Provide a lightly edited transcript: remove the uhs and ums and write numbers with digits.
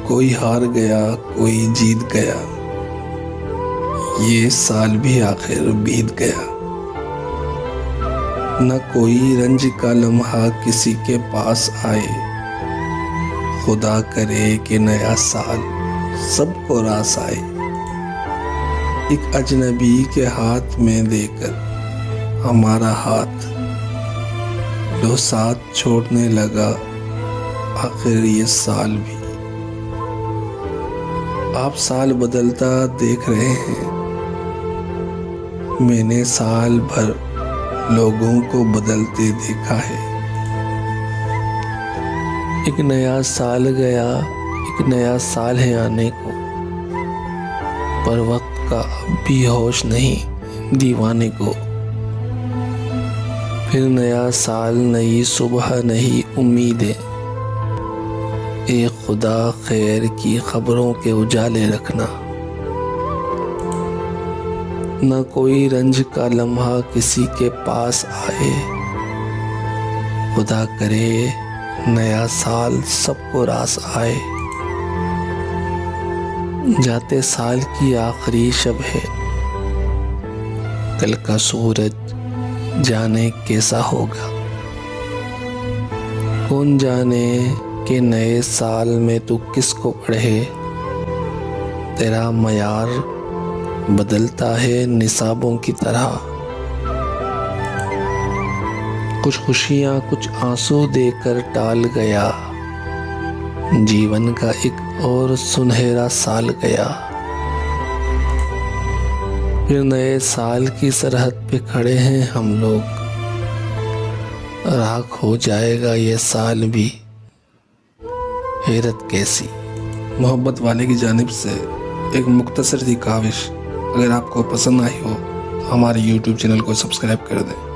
कोई हार गया, कोई जीत गया, ये साल भी आखिर बीत गया। न कोई रंज का लम्हा किसी के पास आए, खुदा करे कि नया साल सबको रास आए। एक अजनबी के हाथ में देकर हमारा हाथ लो साथ छोड़ने लगा आखिर ये साल भी। आप साल बदलता देख रहे हैं, मैंने साल भर लोगों को बदलते देखा है। एक नया साल गया, एक नया साल है आने को, पर वक्त का अब भी होश नहीं दीवाने को। फिर नया साल, नई सुबह, नई उम्मीदें। ए खुदा खैर की खबरों के उजाले रखना। न कोई रंज का लम्हा किसी के पास आए, खुदा करे नया साल सबको रास आए। जाते साल की आखिरी शब है, कल का सूरज जाने कैसा होगा। कौन जाने कि नए साल में तू किसको पढ़े, तेरा मयार बदलता है निसाबों की तरह। कुछ खुशियाँ कुछ आंसू देकर टाल गया, जीवन का एक और सुनहरा साल गया। फिर नए साल की सरहद पे खड़े हैं हम लोग, राख हो जाएगा ये साल भी, हैरत कैसी। मोहब्बत वाले की जानिब से एक मुख्तसर सी काविश। अगर आपको पसंद आई हो तो हमारे YouTube चैनल को सब्सक्राइब कर दें।